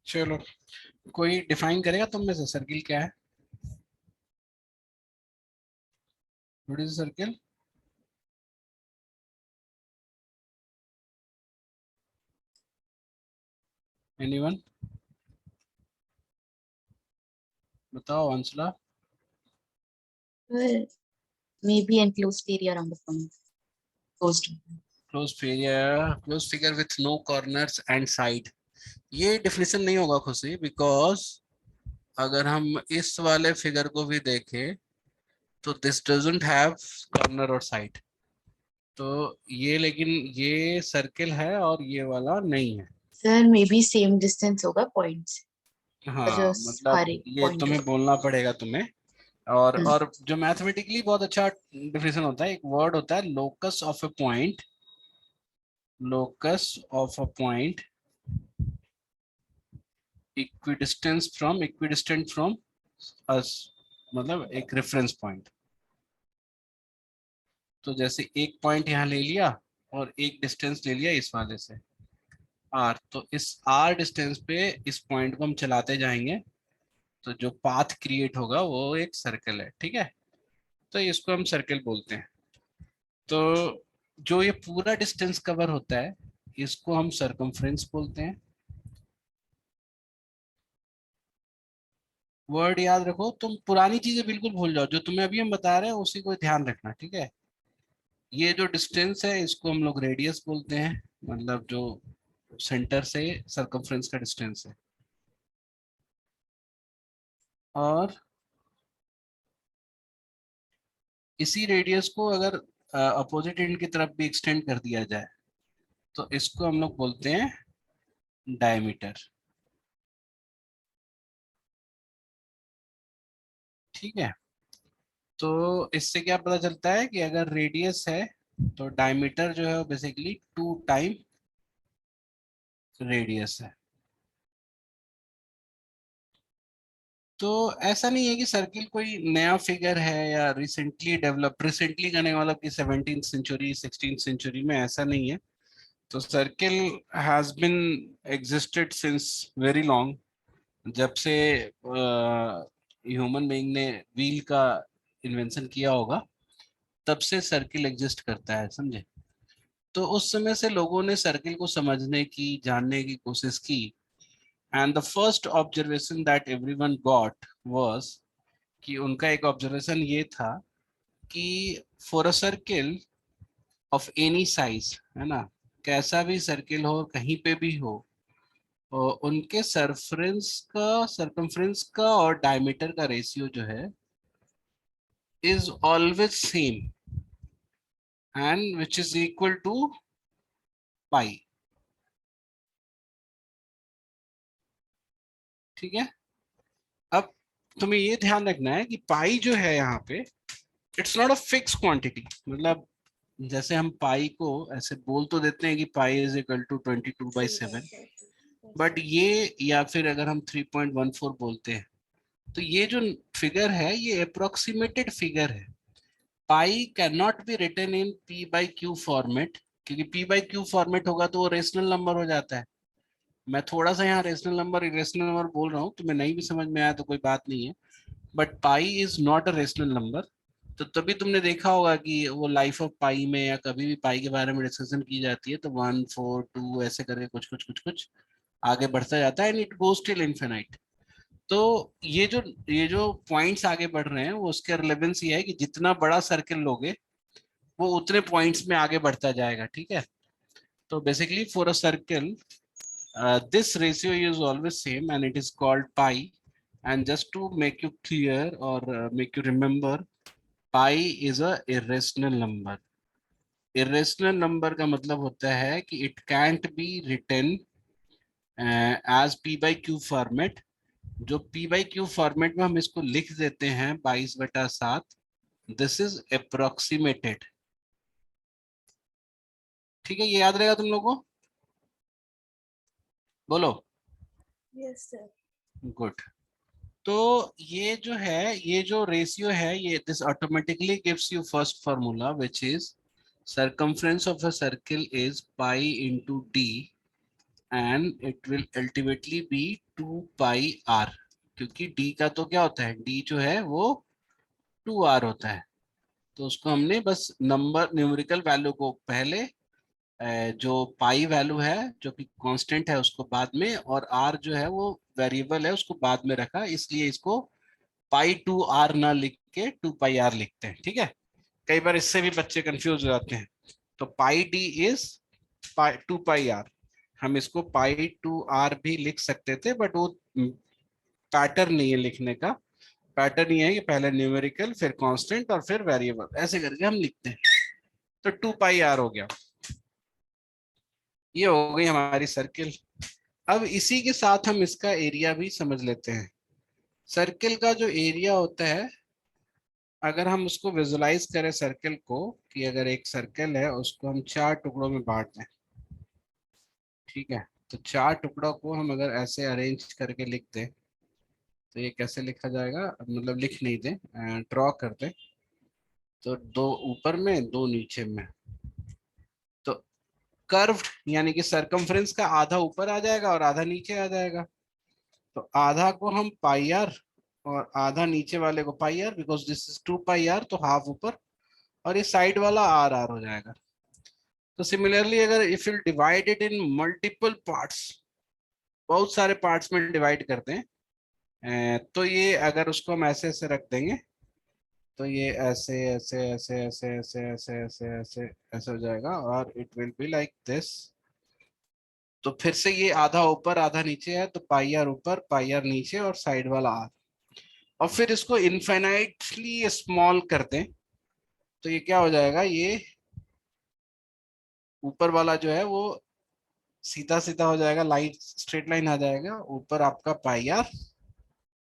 चलो, कोई डिफाइन करेगा तुम में से सर्किल क्या है? What is circle? एनीवन? बताओ Anshala. Well, maybe enclosed area around the point. Closed. Close figure with no corners and side. ये डिफिनेशन नहीं होगा खुशी, बिकॉज अगर हम इस वाले फिगर को भी देखें तो दिस डजंट हैव कॉर्नर और साइड। तो ये, लेकिन ये सर्किल है और ये वाला नहीं है। Sir, maybe same distance होगा points. हाँ, Just मतलब हर एक ये point तुम्हें है. बोलना पड़ेगा तुम्हें। और Hmm. और जो मैथमेटिकली बहुत अच्छा डिफिनेशन होता है, एक वर्ड होता है locus of a point. Locus of a point equidistant from us, मतलब एक रेफरेंस पॉइंट। तो जैसे एक पॉइंट यहाँ ले लिया और एक डिस्टेंस ले लिया इस वाले से आर, तो इस आर डिस्टेंस पे इस पॉइंट को हम चलाते जाएंगे, तो जो पाथ क्रिएट होगा वो एक सर्कल है। ठीक है, तो इसको हम सर्कल बोलते हैं। तो जो ये पूरा डिस्टेंस कवर होता है इसको हम सरकमफ्रेंस बोलते हैं। वर्ड याद रखो, तुम पुरानी चीजें बिल्कुल भूल जाओ, जो तुम्हें अभी हम बता रहे हैं उसी को ध्यान रखना, ठीक है? ये जो डिस्टेंस है इसको हम लोग रेडियस बोलते हैं, मतलब जो सेंटर से सरकमफ्रेंस का डिस्टेंस है। और इसी रेडियस को अगर अपोजिट एंड की तरफ भी एक्सटेंड कर दिया जाए तो इसको हम लोग बोलते हैं डायमीटर। ठीक है, तो इससे क्या पता चलता है कि अगर रेडियस है तो डायमीटर जो है वो बेसिकली 2 टाइम रेडियस है। तो ऐसा नहीं है कि सर्किल कोई नया फिगर है या रिसेंटली डेवलप, रिसेंटली करने वाला कि 17th सेंचुरी 16th सेंचुरी में, ऐसा नहीं है। तो circle has been existed since very long. जब से ह्यूमन बीइंग ने व्हील का इन्वेंशन किया होगा तब से सर्किल एग्जिस्ट करता है, समझे? तो उस समय से लोगों ने सर्किल को समझने की, जानने की कोशिश की। And the first observation that everyone got was कि उनका एक ऑब्जर्वेशन ये था कि for a circle of any size, है ना, कैसा भी सर्किल हो कहीं पे भी हो, उनके सरकमफ्रेंस का और डायमीटर का रेशियो जो है is always same and which is equal to pi. ठीक है, अब तुम्हें ये ध्यान रखना है कि पाई जो है यहाँ पे it's not a fix quantity. मतलब जैसे हम पाई को ऐसे बोल तो देते हैं कि pi is equal to 22/7, but ये, या फिर अगर हम 3.14 बोलते हैं, तो ये जो फिगर है ये अप्रोक्सीमेटेड फिगर है। Pi can not be written in p by q format, क्योंकि पी बाई क्यू फॉर्मेट होगा तो वो रेशनल नंबर हो जाता है। मैं थोड़ा सा यहाँ रेशनल नंबर इरेशनल नंबर बोल रहा हूँ, तुम्हें नहीं भी समझ में आया तो कोई बात नहीं है, but pi is not a rational number. तो तभी तुमने देखा होगा कि वो लाइफ ऑफ पाई में या कभी भी पाई के बारे में डिस्कशन की जाती है तो 1 4 2 ऐसे करके कुछ कुछ कुछ कुछ आगे बढ़ता जाता है and it goes till infinite. तो ये जो पॉइंट्स आगे बढ़ रहे हैं वो उसके रिलेवेंस ये है कि जितना बड़ा सर्किल लोगे वो उतने पॉइंट्स में आगे बढ़ता जाएगा। ठीक है, तो basically for a circle this ratio is always same and it is called pi. And just to make you clear or make you remember, pi is a irrational number. irrational number का मतलब होता है कि it can't be written as p by q format। जो p by q format में हम इसको लिख देते हैं 22/7, दिस इज अप्रोक्सीमेटेड। ठीक है, ये याद रहेगा तुम लोगों को? बोलो। Yes, sir. गुड। तो ये जो है, ये जो रेशियो है, ये this automatically gives you first formula which is circumference of a circle is pi into d and it will ultimately be 2 pi r, क्योंकि d का तो क्या होता है, d जो है वो 2r होता है। तो उसको हमने बस नंबर न्यूमेरिकल वैल्यू को पहले, जो पाई वैल्यू है जो कि कांस्टेंट है उसको बाद में, और r जो है वो वेरिएबल है उसको बाद में रखा, इसलिए इसको पाई 2r ना लिख के 2 पाई r लिखते हैं। ठीक है, कई बार इससे भी बच्चे कंफ्यूज हो जाते हैं। तो पाई d इज 2 पाई r, हम इसको पाई 2r भी लिख सकते थे, बट वो पैटर्न नहीं है लिखने का। पैटर्न ये है कि पहले न्यूमेरिकल फिर कांस्टेंट और फिर वेरिएबल, ऐसे करके हम लिखते हैं। तो 2 पाई r हो गया, ये हो गई हमारी सर्किल। अब इसी के साथ हम इसका एरिया भी समझ लेते हैं। सर्किल का जो एरिया होता है, अगर हम उसको विजुलाइज करें सर्किल को, कि अगर एक सर्किल है उसको हम 4 टुकड़ों में बांट दें, ठीक है, तो 4 टुकड़ों को हम अगर ऐसे अरेंज करके लिख दें, तो ये कैसे लिखा जाएगा, मतलब लिख नहीं दें, ड्रॉ कर दें, तो 2 ऊपर में 2 नीचे में, तो कर्व्ड यानी कि सरकमफ्रेंस का आधा ऊपर आ जाएगा और आधा नीचे आ जाएगा। तो आधा को हम पाई आर और आधा नीचे वाले को pi r, because this is 2 pi r, तो हाफ ऊपर और ये साइड वाला आर आर हो जाएगा। तो सिमिलरली अगर if you divide it in multiple parts, बहुत सारे पार्ट्स में डिवाइड करते हैं, तो ये अगर उसको हम ऐसे ऐसे रख देंगे, तो ये ऐसे ऐसे ऐसे ऐसे ऐसे ऐसे ऐसे ऐसे ऐसे हो जाएगा, और it will be like this. तो फिर से ये आधा ऊपर आधा नीचे है, तो पाई आर ऊपर पाई आर नीचे और साइड वाला आर, और फिर इसको इनफाइनाइटली स्मॉल कर दें, तो ये क्या हो जाएगा, ये ऊपर वाला जो है वो सीधा सीधा हो जाएगा, लाइन स्ट्रेट लाइन आ जाएगा, ऊपर आपका पाई आर,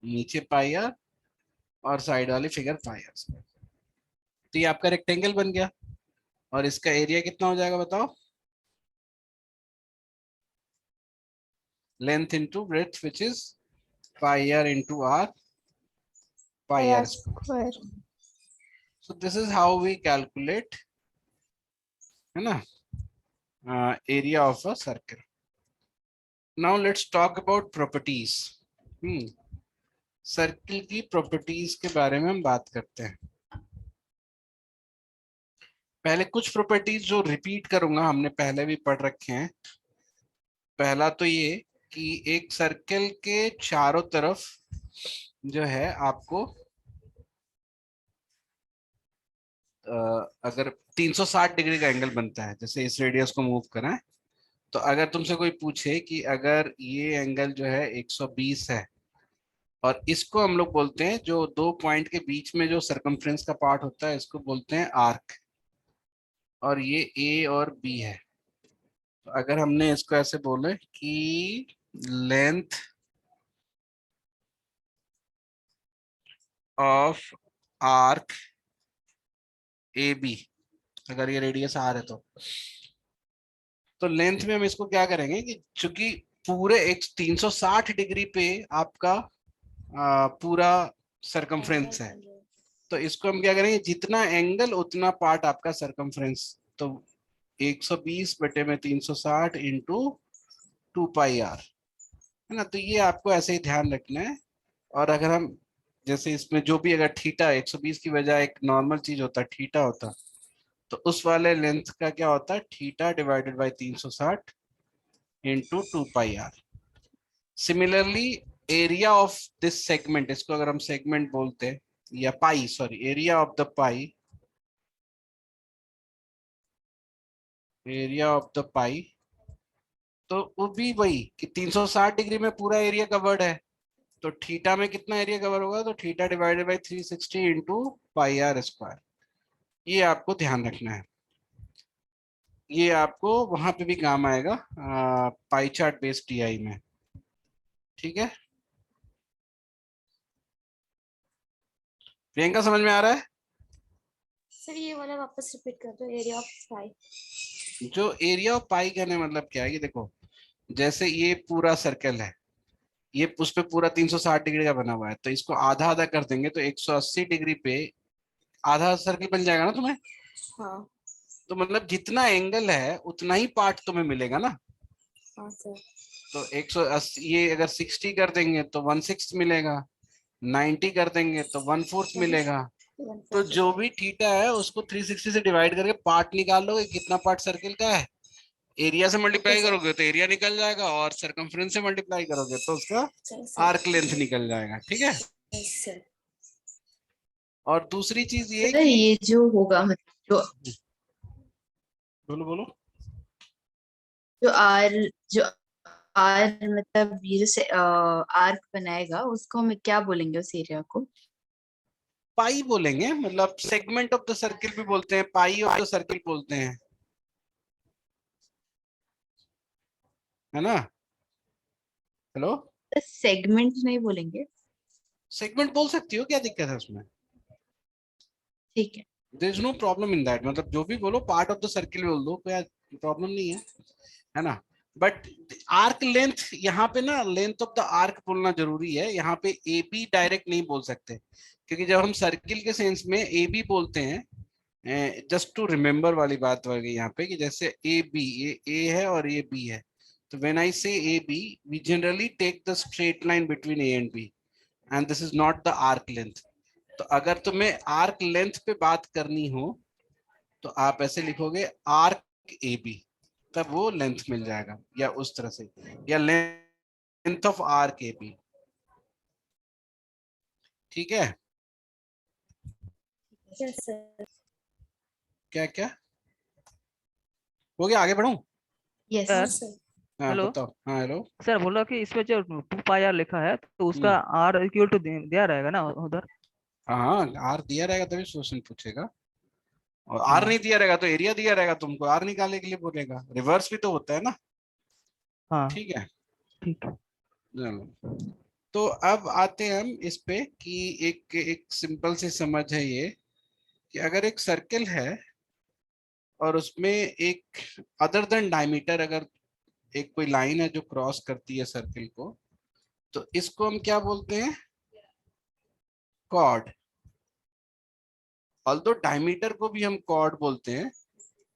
नीचे पाई आर, और साइड वाली फिगर पाई आर। तो ये आपका रेक्टेंगल बन गया, और इसका एरिया कितना हो जाएगा बताओ, length into breadth which is pi r into r pi r square. square. So this is how we calculate, है ना, area of a circle. Now let's talk about properties. Circle की प्रॉपर्टीज के बारे में हम बात करते हैं। पहले कुछ प्रॉपर्टीज जो रिपीट करूंगा, हमने पहले भी पढ़ रखे हैं। पहला तो ये कि एक सर्किल के चारों तरफ जो है आपको अगर 360 डिग्री का एंगल बनता है, जैसे इस रेडियस को मूव करें, तो अगर तुमसे कोई पूछे कि अगर ये एंगल जो है 120 है, और इसको हम लोग बोलते हैं, जो 2 पॉइंट के बीच में जो सरकमफ्रेंस का पार्ट होता है, इसको बोलते हैं आर्क, और ये ए और बी है। तो अगर हमने इसको ऐसे बोले कि length of arc A B, अगर ये रेडियस आर है, तो लेंथ में हम इसको क्या करेंगे कि चूंकि पूरे एक 360 डिग्री पे आपका पूरा सरकमफ्रेंस है, तो इसको हम क्या करेंगे, जितना एंगल उतना पार्ट आपका सरकमफ्रेंस। तो 120 बटे में 360 इंटू 2 पाई आर, है ना। तो ये आपको ऐसे ही ध्यान रखना है। और अगर हम जैसे इसमें जो भी, अगर थीटा 120 की बजाय एक नॉर्मल चीज होता, थीटा होता, तो उस वाले लेंथ का क्या होता है, theta divided by 360 into 2 pi r. Similarly area of this segment, इसको अगर हम सेगमेंट बोलते हैं, या pie, sorry, area of the pie, area of the pie, तो वो भी वही कि 360 डिग्री में पूरा एरिया कवर्ड है, तो थीटा में कितना एरिया कवर होगा, तो theta divided by 360 into pi r square. ये आपको ध्यान रखना है, ये आपको वहां पे भी काम आएगा पाई चार्ट बेस्ड टीआई में। ठीक है, प्रियंका समझ में आ रहा है? सर ये वाला वापस रिपीट कर दो, एरिया ऑफ पाई। जो एरिया ऑफ पाई कहने मतलब क्या है, कि देखो, जैसे ये पूरा सर्कल है, ये उस पे पूरा 360 डिग्री का बना हुआ है, तो इसको आधा आधा कर देंगे तो 180 डिग्री पे आधा सर्कल बन जाएगा ना तुम्हें। हाँ तो मतलब जितना एंगल है उतना ही पार्ट तुम्हें मिलेगा ना। हाँ सर। तो 180, ये अगर 60 कर देंगे तो 1/6 मिलेगा, 90 कर देंगे तो 1/4 मिलेगा। तो जो भी थीटा है उसको 360 से डिवाइड करके पार्ट निकाल लोगे, कितना पार्ट सर्किल का है, एरिया से मल्टीप्लाई करोगे तो एरिया निकल जाएगा, और सरकमफ्रेंस से मल्टीप्लाई करोगे तो उसका आर्क लेंथ निकल जाएगा। ठीक है। सर और दूसरी चीज ये सर कि ये जो होगा मतलब बोलो बोलो। जो आर जो आर मतलब ये जो आर्क बनाएगा उसको हम क्या बोलेंगे उस एरिया को? पाई बोलेंगे, मतलब सेगमेंट ऑफ द सर्किल भी बोलते हैं, पाई ऑफ द सर्किल बोलते हैं, है ना। हेलो। सेगमेंट नहीं बोलेंगे? सेगमेंट बोल सकती हो, क्या दिक्कत है उसमें, ठीक है। There is no problem in that, मतलब जो भी बोलो पार्ट ऑफ द सर्किल बोल दो, कोई प्रॉब्लम नहीं है ना। बट आर्क लेंथ, यहाँ पे ना लेंथ ऑफ द आर्क बोलना जरूरी है, यहाँ पे ए बी डायरेक्ट नहीं बोल सकते, क्योंकि जब हम सर्किल के सेंस में ए बी बोलते हैं, जस्ट टू रिमेम्बर वाली बात हो गई यहाँ पे, कि जैसे ए बी, ये ए है और ये बी है, तो when I say A B we generally take the straight line between A and B, and this is not the arc length. तो अगर तुम्हें आर्क लेंथ पे बात करनी हो तो आप ऐसे लिखोगे आर्क ए बी, तब वो लेंथ मिल जाएगा, या उस तरह से, या length of arc A B. ठीक है। Yes sir. क्या क्या हो गया, आगे बढ़ूं? Yes sir sir. हाँ हेलो बताओ, हाँ हेलो। सर, बोला कि इसमें जो 2 पाई आर लिखा है तो उसका आर इक्वल टू दिया रहेगा ना उधर? हाँ हाँ, आर दिया रहेगा तभी क्वेश्चन पूछेगा, और आर हाँ नहीं दिया रहेगा तो एरिया दिया रहेगा, तुमको आर निकालने के लिए बोलेगा, रिवर्स भी तो होता है ना। हाँ ठीक है। ठीक है। चलो, तो अब आते हैं हम इस पे कि एक एक सिंपल सी समझ है ये, कि अगर एक सर्किल है और उसमें एक अदर देन डायमीटर, अगर एक कोई लाइन है जो क्रॉस करती है सर्किल को, तो इसको हम क्या बोलते हैं, कॉर्ड। ऑल्दो डायमीटर को भी हम कॉर्ड बोलते हैं,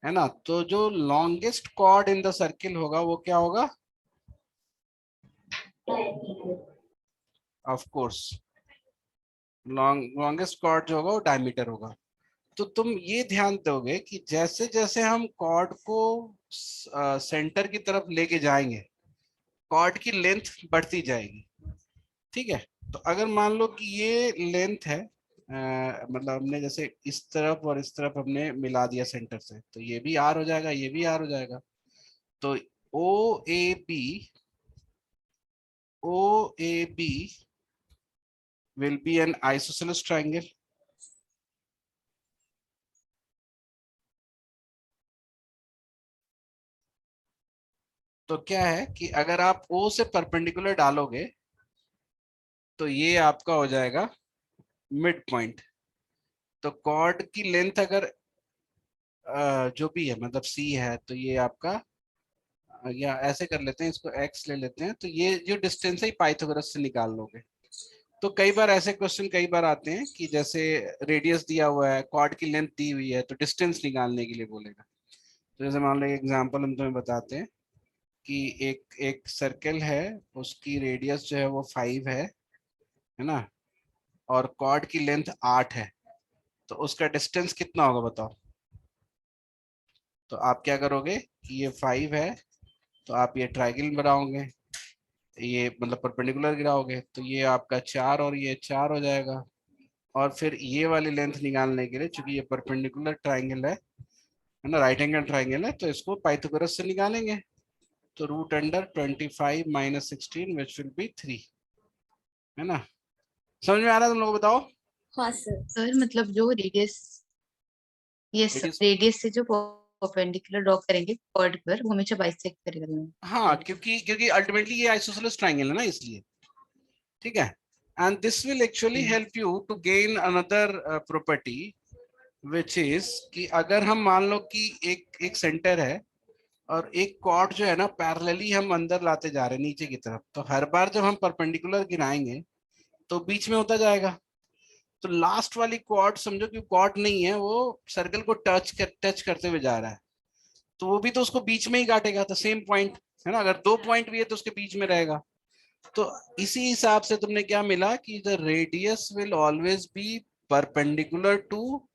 है ना। तो जो longest chord in the circle होगा वो क्या होगा, ऑफ कोर्स लॉन्गेस्ट कॉर्ड जो होगा वो डायमीटर होगा। तो तुम ये ध्यान दोगे कि जैसे जैसे हम कॉर्ड को सेंटर की तरफ लेके जाएंगे, कॉर्ड की लेंथ बढ़ती जाएगी। ठीक है। तो अगर मान लो कि ये लेंथ है, मतलब हमने जैसे इस तरफ और इस तरफ हमने मिला दिया सेंटर से, तो ये भी आर हो जाएगा, ये भी आर हो जाएगा। तो O A B will be an isosceles triangle. तो क्या है कि अगर आप O से परपेंडिकुलर डालोगे तो ये आपका हो जाएगा मिड पॉइंट। तो कॉर्ड की लेंथ अगर जो भी है, मतलब C है, तो ये आपका, या ऐसे कर लेते हैं, इसको X ले लेते हैं, तो ये जो डिस्टेंस है पाइथागोरस से निकाल लोगे। तो कई बार ऐसे क्वेश्चन कई बार आते हैं कि जैसे रेडियस दिया हुआ है, कॉर्ड की लेंथ दी हुई है, तो डिस्टेंस निकालने के लिए बोलेगा। तो जैसे मान लो एग्जांपल हम तुम्हें बताते हैं कि एक एक सर्कल है, उसकी रेडियस जो है वो 5 है ना, और कॉर्ड की लेंथ 8 है, तो उसका डिस्टेंस कितना होगा बताओ। तो आप क्या करोगे कि ये 5 है, तो आप ये ट्राइंगल बनाओगे, ये मतलब परपेंडिकुलर गिराओगे, तो ये आपका 4 और ये 4 हो जाएगा। और फिर ये वाली लेंथ निकालने के लिए, चूंकि ये परपेंडिकुलर ट्राइंगल है ना, राइट एंगल ट्राइंगल है, तो इसको पाइथागोरस से निकालेंगे। तो root under 25 minus 16 which will be 3, है ना। समझ में आ रहा है तुम लोग, बताओ। हाँ सर। सर मतलब जो रेडियस, यस रेडियस, रेडियस से जो परपेंडिकुलर ड्रॉ करेंगे कॉर्ड पर वो हमेशा बाइसेक्ट करेगा दोनों। हाँ, क्योंकि क्योंकि अल्टीमेटली ये आइसोसेलेस ट्राइंगल है ना, इसलिए। ठीक है। And this will actually help you to gain another property, which is कि अगर हम मान लो कि एक एक सेंटर है और एक कॉर्ड जो है ना पैरेलली हम अंदर लाते जा रहे हैं नीचे की तरफ, तो हर बार जब हम परपेंडिकुलर गिराएंगे तो बीच में होता जाएगा। तो लास्ट वाली कॉर्ड समझो कि कॉर्ड नहीं है, वो सर्कल को टच करते हुए जा रहा है, तो वो भी तो उसको बीच में ही काटेगा, तो सेम पॉइंट। है ना, अगर 2 पॉइंट भी है तो उसके बीच में रहेगा। तो इसी हिसाब से तुमने क्या मिला कि the radius will always be perpendicular to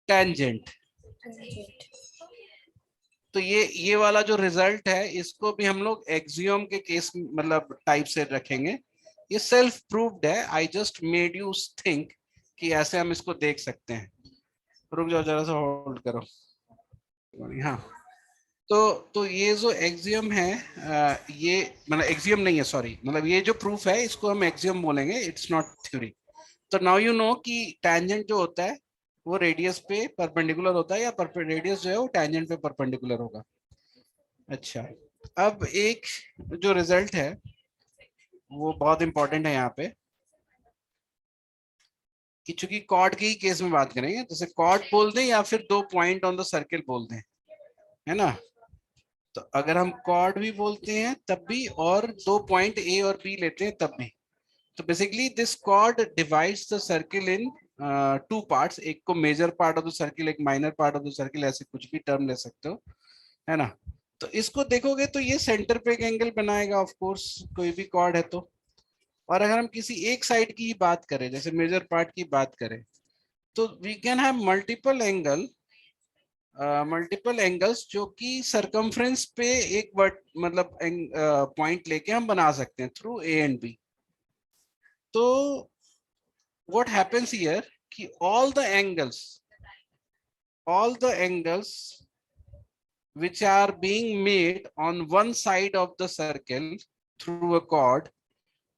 tangent. तो ये वाला जो रिजल्ट है इसको भी हम लोग एक्सियोम के केस मतलब टाइप से रखेंगे। ये सेल्फ प्रूव्ड है, I just made you think कि ऐसे हम इसको देख सकते हैं। रुक जाओ जरा सा, होल्ड करो। हाँ, तो ये जो एक्सियम है ये मतलब एक्सियम नहीं है, सॉरी, मतलब ये जो प्रूफ है इसको हम एक्सियम बोलेंगे, इट्स नॉट थ्योरी। तो नाउ यू नो कि टेंजेंट जो होता है वो रेडियस पे परपेंडिकुलर होता है, या रेडियस जो है वो टेंजेंट पे परपेंडिकुलर होगा। अच्छा, अब एक जो रिजल्ट है वो बहुत इंपॉर्टेंट है यहाँ पे, कि चूंकि कॉर्ड के ही केस में बात करेंगे, जैसे कॉर्ड बोल दें या फिर 2 पॉइंट ऑन द सर्किल बोल दें, है ना। तो अगर हम कॉर्ड भी बोलते हैं तब भी, और 2 पॉइंट ए और बी लेते हैं तब भी, तो basically this chord divides the circle in 2 parts. एक को major part of the circle, एक minor part of the circle, ऐसे कुछ भी टर्म ले सकते हो, है ना। तो इसको देखोगे तो ये सेंटर पे एक एंगल बनाएगा, ऑफ कोर्स कोई भी कॉर्ड है तो। और अगर हम किसी एक साइड की ही बात करें, जैसे मेजर पार्ट की बात करें, तो we can have multiple angles जो कि सरकमफ्रेंस पे एक मतलब पॉइंट लेके हम बना सकते हैं थ्रू ए एंड बी। तो व्हाट हैपेंस हियर कि all the angles which are being made on one side of the circle through a chord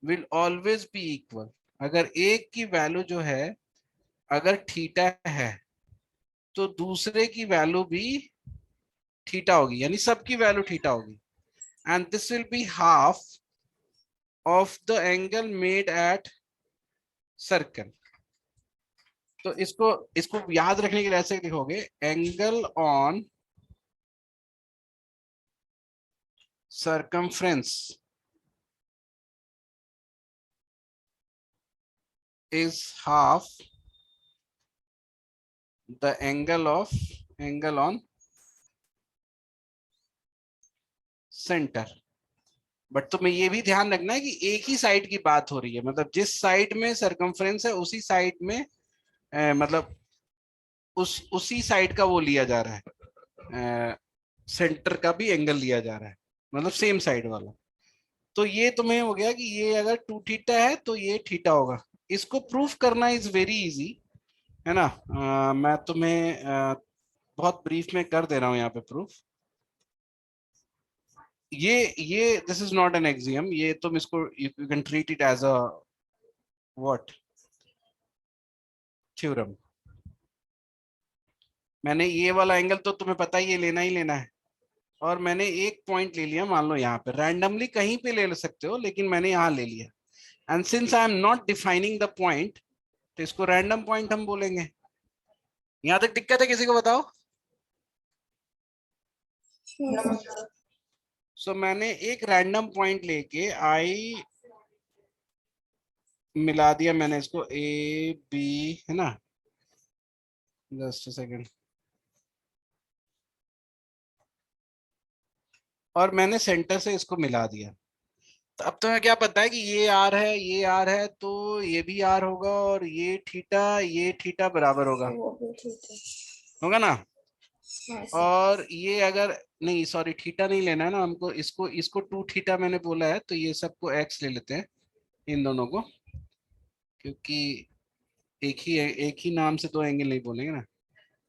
will always be equal। अगर एक की वैल्यू जो है अगर थीटा है तो दूसरे की वैल्यू भी थीटा होगी, यानी सबकी वैल्यू थीटा होगी, and this will be half of the angle made at circle. तो इसको इसको याद रखने के लिए ऐसे लिखोगे, angle on circumference is half the angle on center। But तुम्हें ये भी ध्यान रखना है कि एक ही साइड की बात हो रही है, मतलब जिस साइड में सरकमफ्रेंस है उसी साइड में मतलब उसी साइड का वो लिया जा रहा है, सेंटर का भी एंगल लिया जा रहा है, मतलब सेम साइड वाला। तो ये तुम्हें हो गया कि ये अगर 2 थीटा है तो ये थीटा होगा। इसको प्रूफ करना इज वेरी इजी, है ना। मैं तुम्हें बहुत ब्रीफ में कर दे रहा हूँ यहाँ पे प्रूफ। ये this is not an axiom, ये तुम इसको you can treat it as a what theorem. मैंने ये वाला एंगल तो तुम्हें पता ही है, लेना ही लेना है, और मैंने एक पॉइंट ले लिया, मान लो यहाँ पे, रैंडमली कहीं पे ले सकते हो लेकिन मैंने यहाँ ले लिया, and since I am not defining the point तो इसको रैंडम पॉइंट हम बोलेंगे। यहाँ तक दिक्कत है किसी को, बताओ। सो मैंने एक रैंडम पॉइंट लेके आई मिला दिया, मैंने इसको ए बी, है ना, जस्ट सेकेंड, और मैंने सेंटर से इसको मिला दिया। तो अब तुम्हें क्या पता है कि ये आर है, ये आर है, तो ये भी आर होगा, और ये थीटा बराबर होगा, होगा ना। और ये अगर नहीं, सॉरी, थीटा नहीं लेना है ना हमको, इसको इसको 2 थीटा मैंने बोला है, तो ये सबको एक्स ले लेते हैं, इन दोनों को, क्योंकि एक ही नाम से 2 एंगल नहीं बोलेंगे ना।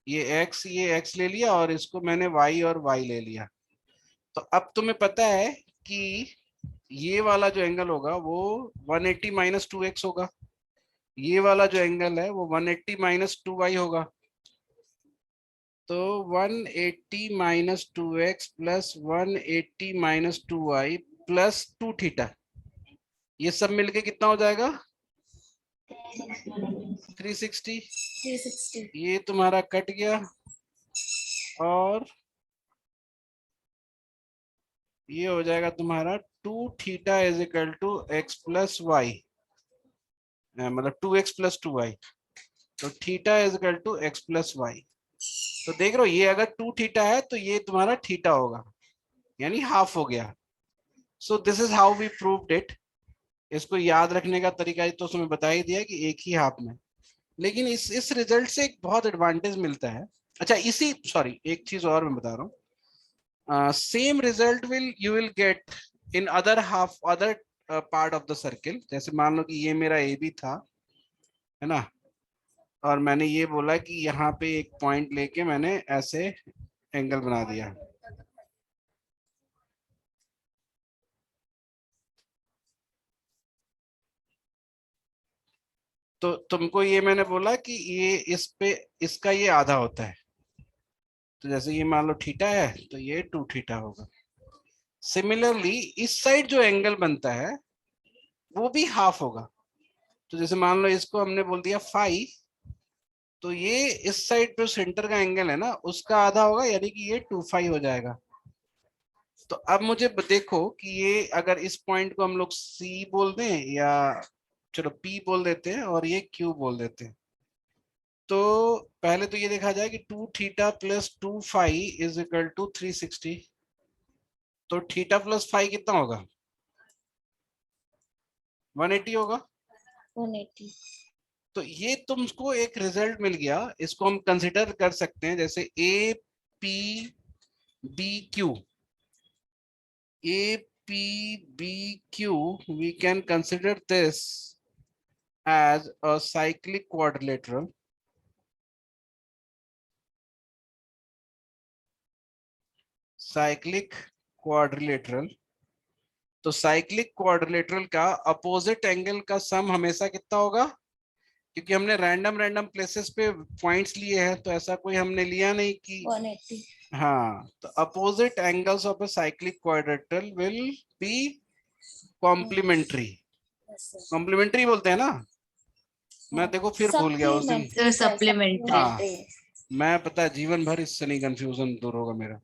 ये एक्स ले लिया, और इसको मैंने वाई और वाई ले लिया। तो अब तुम्हें पता है कि ये वाला जो एंगल होगा वो 180 माइनस 2x होगा, ये वाला जो एंगल है वो 180 माइनस 2y होगा। तो 180 minus 2x plus 180 minus 2y plus 2 theta, ये सब मिलके कितना हो जाएगा? 360। ये तुम्हारा कट गया, और ये हो जाएगा तुम्हारा 2 theta is equal to x plus y, मतलब 2x प्लस 2y। तो theta is equal to x plus y. तो देख रहे हो, ये अगर 2 थीटा है तो ये तुम्हारा थीटा होगा, यानी हाफ हो गया. So this is how we proved it. इसको याद रखने का तरीका तो उसमें बता ही दिया कि एक ही हाफ में. लेकिन इस रिजल्ट से एक बहुत एडवांटेज मिलता है. अच्छा इसी सॉरी एक चीज और मैं बता रहा हूँ. Same result will you will get in other half other part of the circle. जैसे मान लो कि ये मेरा ए बी था, है ना, और मैंने ये बोला कि यहाँ पे एक पॉइंट लेके मैंने ऐसे एंगल बना दिया. तो तुमको ये मैंने बोला कि ये इस पे इसका ये आधा होता है. तो जैसे ये मान लो थीटा है तो ये 2 थीटा होगा. सिमिलरली इस साइड जो एंगल बनता है वो भी हाफ होगा. तो जैसे मान लो इसको हमने बोल दिया फाई, तो ये इस साइड पे सेंटर का एंगल है ना उसका आधा होगा, यानी कि ये 2 फाई हो जाएगा. तो अब मुझे देखो कि ये अगर इस पॉइंट को हम लोग सी बोल दें या चलो पी बोल देते हैं और ये क्यू बोल देते हैं. तो पहले तो ये देखा जाए कि 2 theta plus 2 phi is equal to 360. तो थीटा प्लस फाई कितना होगा? 180 होगा. 180. तो ये तुमको एक रिजल्ट मिल गया. इसको हम कंसिडर कर सकते हैं जैसे A P B Q. A P B Q we can consider this as a cyclic quadrilateral. Cyclic quadrilateral. तो साइक्लिक क्वाड्रिलेटरल का अपोजिट एंगल का सम हमेशा कितना होगा? क्योंकि हमने रैंडम रैंडम प्लेसेस पे पॉइंट्स लिए हैं तो ऐसा कोई हमने लिया नहीं कि 180. हाँ. तो opposite angles of a cyclic quadrilateral will be complementary. Yes, sir. Complementary बोलते हैं ना. मैं देखो फिर भूल गया उस दिन. तो सप्लीमेंट्री. हाँ मैं पता है जीवन भर इससे नहीं कंफ्यूजन दूर होगा मेरा.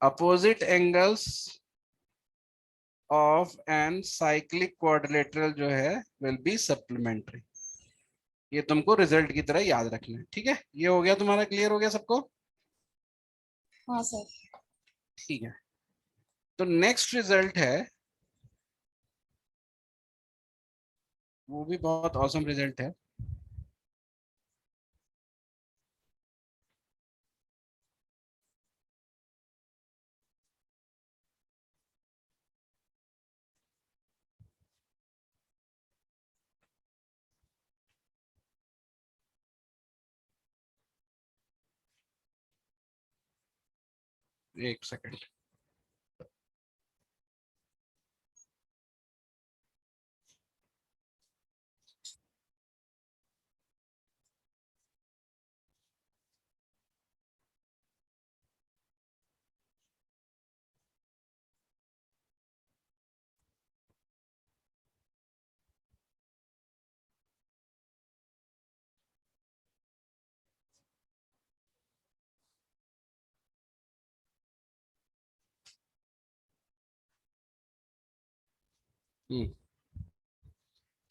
Opposite angles of an cyclic quadrilateral जो है विल बी सप्लीमेंट्री. ये तुमको रिजल्ट की तरह याद रखना है. ठीक है, ये हो गया तुम्हारा. क्लियर हो गया सबको? हाँ सर. ठीक है. तो नेक्स्ट रिजल्ट है, वो भी बहुत औसम रिजल्ट है. एक सेकंड.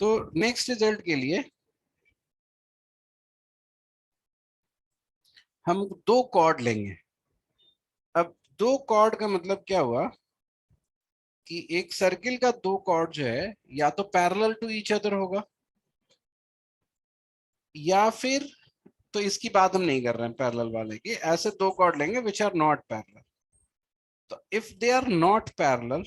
तो नेक्स्ट रिजल्ट के लिए हम दो कॉर्ड लेंगे. अब दो कॉर्ड का मतलब क्या हुआ कि एक सर्किल का दो कॉर्ड जो है या तो पैरेलल टू ईच अदर होगा या फिर, तो इसकी बात हम नहीं कर रहे हैं पैरेलल वाले की, ऐसे दो कॉर्ड लेंगे विच आर नॉट पैरेलल. तो if they are not parallel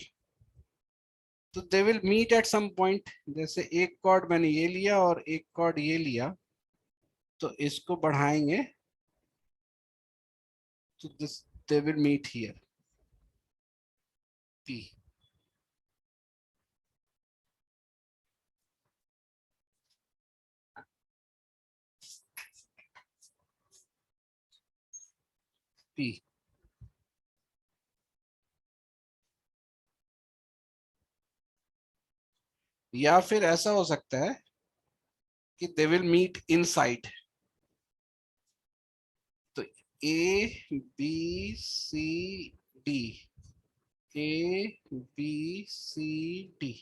तो they will meet at some point. जैसे एक कॉर्ड मैंने ये लिया और एक कॉर्ड ये लिया, तो इसको बढ़ाएंगे तो this they will meet here P. P. या फिर ऐसा हो सकता है कि दे विल मीट इनसाइड. तो A B C D, A B C D.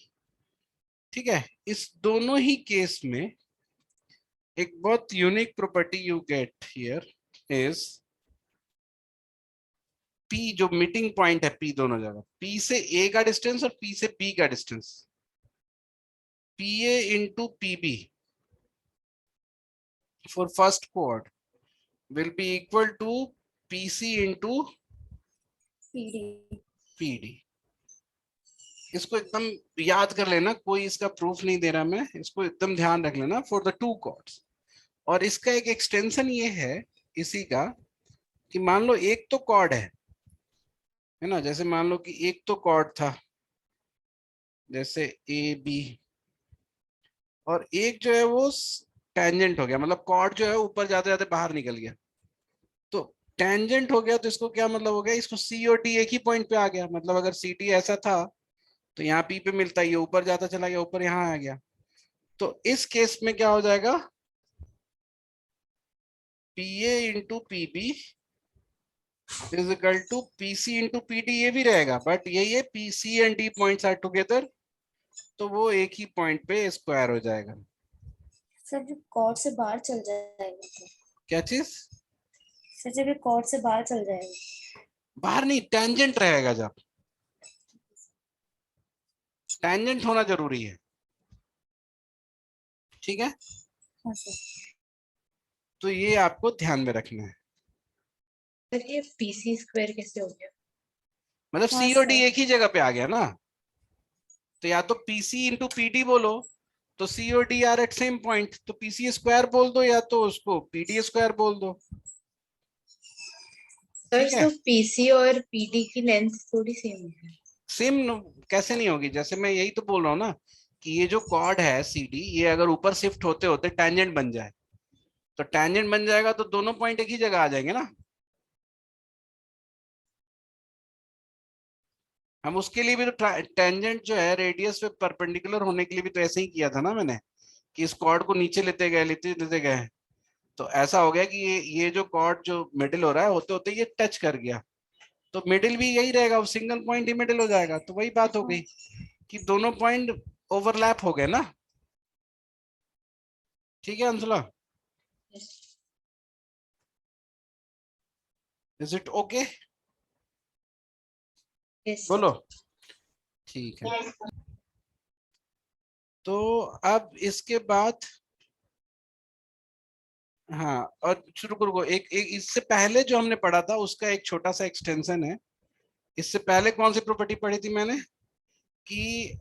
ठीक है. इस दोनों ही केस में एक बहुत unique property you get here is P जो मीटिंग पॉइंट है, पी दोनों जगह, पी से ए का डिस्टेंस और पी से बी का distance, P A into P B for first chord will be equal to P C into P D. इसको एकदम याद कर लेना, कोई इसका प्रूफ नहीं दे रहा मैं, इसको एकदम ध्यान रख लेना फॉर द टू कॉर्ड्स। और इसका एक एक्सटेंशन ये है इसी का कि मान लो एक तो कॉर्ड है ना, जैसे मान लो कि एक तो कॉर्ड था जैसे ए बी, और एक जो है वो टेंजेंट हो गया, मतलब कॉर्ड जो है ऊपर जाते जाते बाहर निकल गया। तो टेंजेंट हो गया तो इसको क्या मतलब हो गया, इसको सी और डी एक ही पॉइंट पे आ गया, मतलब अगर सी डी ऐसा था तो यहाँ पी पे मिलता है, ये ऊपर जाता चला गया, ऊपर यहाँ आ गया। तो इस केस में क्या हो जाएगा, P A into P B is equal to P C into P D, ये भी रहेगा बट यही है P C and D points are together, तो वो एक ही पॉइंट पे स्क्वायर हो जाएगा। सर जब कॉर्ड से बाहर चल जाएगा तो क्या चीज? सर जब ये कॉर्ड से बाहर चल जाएगा, बाहर नहीं, टेंजेंट रहेगा, जब टेंजेंट होना जरूरी है, ठीक है। हाँ सर। तो ये आपको ध्यान में रखना है। सर ये पीसी स्क्वायर कैसे हो गया? मतलब हाँ सी और डी सर। एक ही जगह पे आ गया ना, तो या तो पीसी इंटू पीडी बोलो, तो सी और D are at same point, तो पीसी स्क्वायर बोल दो या तो उसको पीडी स्क्वायर बोल दो, सर ठीक है। तो पीसी और पीडी की लेंथ थोड़ी सेम है। सेम कैसे नहीं होगी, जैसे मैं यही तो बोल रहा हूँ ना कि ये जो कॉर्ड है सी डी, ये अगर ऊपर शिफ्ट होते होते टेंजेंट बन जाए, तो टेंजेंट बन जाएगा तो दोनों पॉइंट एक ही जगह आ जाएंगे ना। हम उसके लिए भी तो टेंजेंट जो है रेडियस पे परपेंडिकुलर होने के लिए भी तो ऐसे ही किया था ना मैंने, कि इस कॉर्ड को नीचे लेते गए लेते लेते गए, तो ऐसा हो गया कि ये जो कॉर्ड जो मिडिल हो रहा है होते होते ये टच कर गया, तो मिडिल भी यही रहेगा, वो सिंगल पॉइंट ही मिडिल हो जाएगा। तो वही बात हो गई कि दोनों पॉइंट ओवरलैप हो गए ना, ठीक है Anshula, is it okay? Yes बोलो, ठीक है। तो अब इसके बाद, हाँ, और रुको रुको, एक इससे पहले जो हमने पढ़ा था उसका एक छोटा सा एक्सटेंशन है। इससे पहले कौन सी प्रॉपर्टी पढ़ी थी मैंने, कि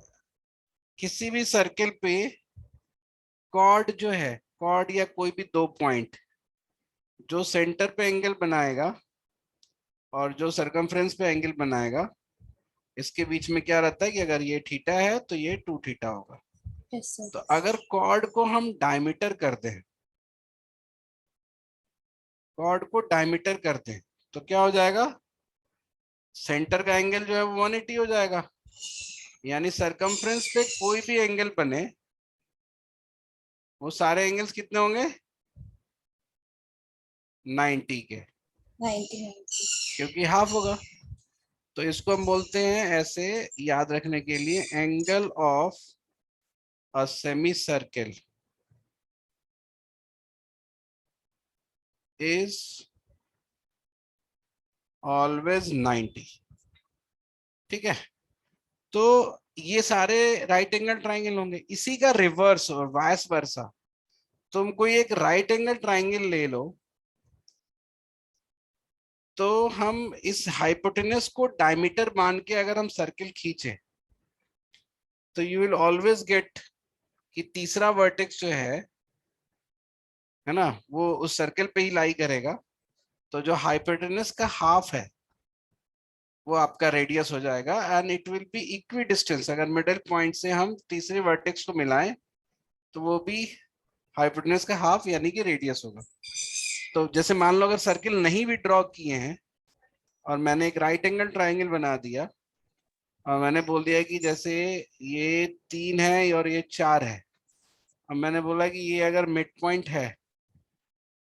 किसी भी सर्किल पे कॉर्ड जो है, कॉर्ड या कोई भी दो पॉइंट जो सेंटर पे एंगल बनाएगा और जो सरकमफ्रेंस पे एंगल बनाएगा, इसके बीच में क्या रहता है कि अगर ये थीटा है तो ये 2 थीटा होगा। Yes sir. तो अगर कॉर्ड को हम डायमीटर कर दें, कॉर्ड को डायमीटर कर दें तो क्या हो जाएगा, सेंटर का एंगल जो है वो 180 हो जाएगा, यानी सरकमफ्रेंस पे कोई भी एंगल बने वो सारे एंगल्स कितने होंगे, 90 के, 90 क्योंकि हाफ होगा। तो इसको हम बोलते हैं ऐसे याद रखने के लिए, angle of a semi circle is always 90, ठीक है। तो ये सारे राइट एंगल ट्राइंगल होंगे, इसी का रिवर्स और वाइस वर्सा, तुम कोई एक राइट एंगल ट्राइंगल ले लो, तो हम इस हाइपोटेनस को डायमीटर मान के अगर हम सर्किल खींचे तो यू विल ऑलवेज गेट कि तीसरा वर्टेक्स जो है ना, वो उस सर्किल पे ही लाई करेगा, तो जो हाइपोटेनस का हाफ है वो आपका रेडियस हो जाएगा, and it will be equi distance. अगर मिडिल पॉइंट से हम तीसरे वर्टेक्स को मिलाएं तो वो भी हाइपोटेनस का हाफ यानी कि रेडियस होगा। तो जैसे मान लो अगर सर्किल नहीं भी ड्रॉ किए हैं और मैंने एक राइट एंगल ट्राइंगल बना दिया और मैंने बोल दिया कि जैसे ये 3 है और ये 4 है, अब मैंने बोला कि ये अगर मिड पॉइंट है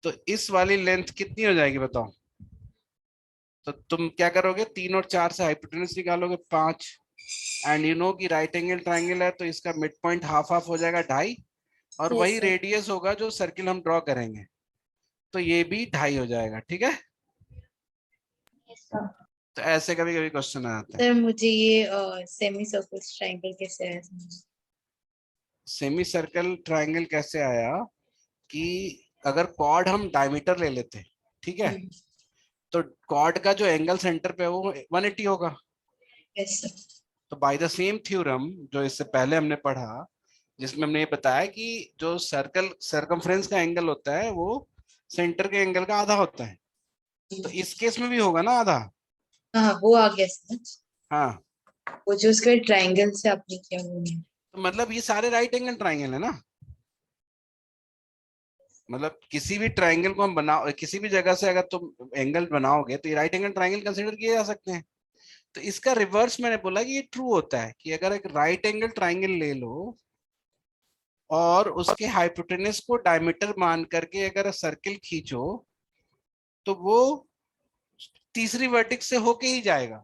तो इस वाली लेंथ कितनी हो जाएगी बताओ। तो तुम क्या करोगे, 3 और 4 से हाइपोटेनस निकालोगे 5, एंड यू नो कि राइट एंगल ट्राइंगल है तो इसका मिड पॉइंट हाफ हाफ हो जाएगा 2.5, और Yes, वही sir. रेडियस होगा जो सर्किल हम ड्रॉ करेंगे, तो ये भी 2.5 हो जाएगा, ठीक है। Yes, sir. तो ऐसे कभी कभी क्वेश्चन आ जाता है। सर मुझे ये सेमी सर्कल ट्रायंगल कैसे आया समझ? सेमी सर्कल ट्राइंगल कैसे आया कि अगर कॉर्ड हम डायमीटर ले लेते, ठीक है, तो कॉर्ड का जो एंगल सेंटर पे है वो 180 होगा। Yes sir. तो बाय द सेम थ्योरम जो इससे पहले हमने पढ़ा, जिसमें हमने ये बताया कि जो सर्कल सर्कमफ्रेंस का एंगल होता है वो सेंटर के एंगल का आधा होता है, तो इस केस में भी होगा ना आधा। हाँ वो आ गया समझ। हाँ, वो जो उसका ट्रायंगल से आपने किया वो नहीं। तो मतलब ये सारे राइट एंगल ट्राइंगल है ना। मतलब किसी भी ट्राइंगल को हम बनाओ, किसी भी जगह से अगर तुम एंगल बनाओगे तो ये राइट एंगल ट्राइंगल कंसीडर किए जा सकते हैं। तो इसका रिवर्स मैंने बोला कि ये ट्रू होता है कि अगर एक राइट एंगल ट्राइंगल ले लो और उसके हाइपोटेनस को डायमीटर मान करके अगर सर्किल खींचो तो वो तीसरी वर्टेक्स से होके ही जाएगा,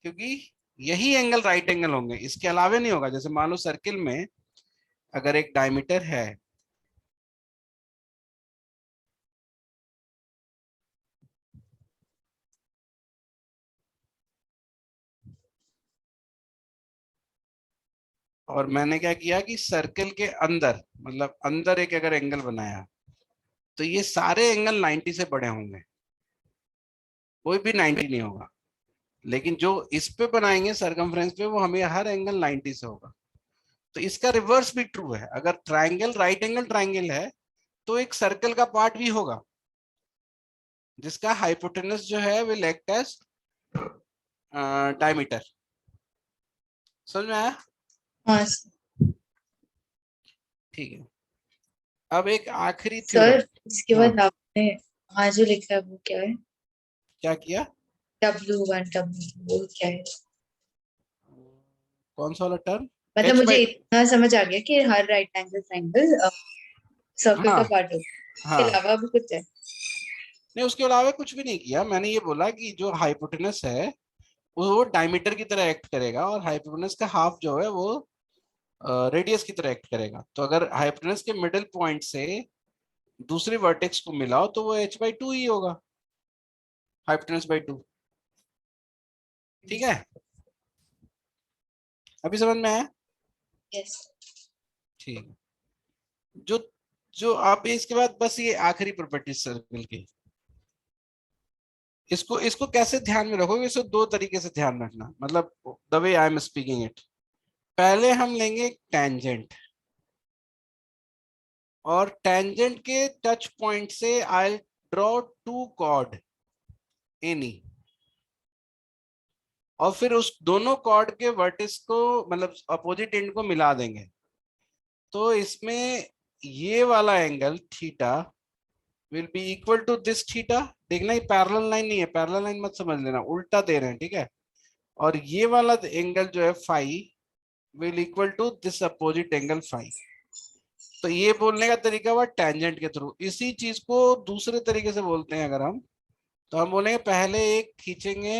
क्योंकि यही एंगल राइट एंगल होंगे, इसके अलावा नहीं होगा। जैसे मान लो सर्किल में अगर एक डायमीटर है, और मैंने क्या किया कि सर्किल के अंदर, मतलब अंदर एक अगर एंगल बनाया, तो ये सारे एंगल 90 से बड़े होंगे, कोई भी 90 नहीं होगा। लेकिन जो इस पे बनाएंगे सरकमफ्रेंस पे, वो हमें हर एंगल 90 से होगा। तो इसका रिवर्स भी ट्रू है। अगर ट्राइंगल राइट एंगल ट्राइंगल है तो एक सर्कल का पार्ट भी होगा जिसका हाइपोटेनस जो है विल एक्ट एज डायमीटर। समझ में आया? हाँ सर। ठीक है, अब एक आखिरी सर थ्योरम। इसके हाँ, बाद आपने हाँ जो लिखा है वो क्या है? क्या किया? W1 W वो क्या है? कौन सा वाला टर्म? मतलब एच मुझे बाई, इतना समझ आ गया कि हर राइट एंगल ट्रायंगल सर्कल हाँ का पार्ट होगा, इसके हाँ, अलावा भी कुछ है? नहीं उसके अलावा कुछ भी नहीं किया। मैंने ये बोला कि जो हाइपोटेनस है वो डायमीटर की तरह एक्ट करेगा और हाइपोटेनस का हाफ जो है वो रेडियस की तरह एक्ट करेगा। तो अगर हाइपोटेनस के मिडिल पॉइंट से दूसरी वर्टेक्स को मिलाओ तो वो h/2 ही होगा, हाइपोटेनस बाई 2। ठीक है, अभी समझ में आया? यस। ठीक है। जो जो आप इसके बाद बस ये आखिरी प्रॉपर्टी सर्कल की, इसको इसको कैसे ध्यान में रखोगे? इसको दो तरीके से ध्यान रखना, मतलब the way I am speaking it. पहले हम लेंगे टेंजेंट, और टेंजेंट के टच पॉइंट से I draw two chord any, और फिर उस दोनों कॉर्ड के वर्टिस को, मतलब अपोजिट एंड को मिला देंगे। तो इसमें ये वाला angle theta will be equal to this theta. देखना ये पैरेलल लाइन नहीं है, पैरेलल लाइन मत समझ लेना, उल्टा दे रहे हैं, ठीक है। और ये वाला एंगल जो है phi will equal to this opposite angle phi. तो ये बोलने का तरीका हुआ टेंजेंट के थ्रू। इसी चीज को दूसरे तरीके से बोलते हैं अगर हम, तो हम बोलेंगे पहले एक खींचेंगे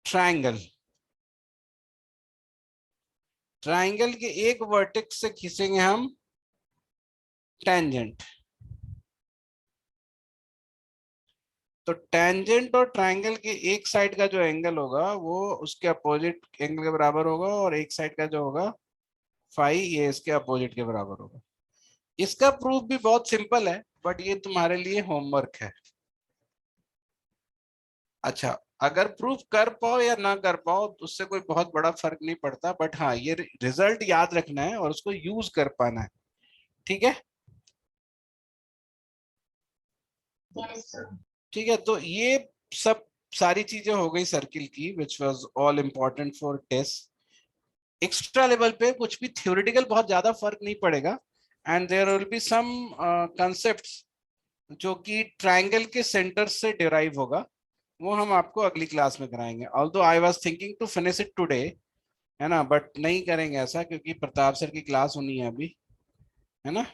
ट्रायंगल, ट्रायंगल के एक वर्टेक्स से खींचेंगे हम टेंजेंट। तो टेंजेंट और ट्रायंगल के एक साइड का जो एंगल होगा वो उसके अपोजिट एंगल के बराबर होगा, और एक साइड का जो होगा फाई, ये इसके अपोजिट के बराबर होगा। इसका प्रूफ भी बहुत सिंपल है, बट ये तुम्हारे लिए होमवर्क है। अच्छा, अगर प्रूफ कर पाओ या ना कर पाओ उससे कोई बहुत बड़ा फर्क नहीं पड़ता, बट हाँ ये रिजल्ट याद रखना है और उसको यूज कर पाना है। ठीक है, ठीक है। तो ये सब सारी चीजें हो गई सर्किल की, which was all important for test. Extra level पे कुछ भी थ्योरेटिकल बहुत ज्यादा फर्क नहीं पड़ेगा, and there will be some concepts जो कि ट्रायंगल के सेंटर से डिराइव होगा, वो हम आपको अगली क्लास में कराएंगे। Although I was thinking to finish it today, है ना, बट नहीं करेंगे ऐसा क्योंकि प्रताप सर की क्लास होनी है अभी, है ना।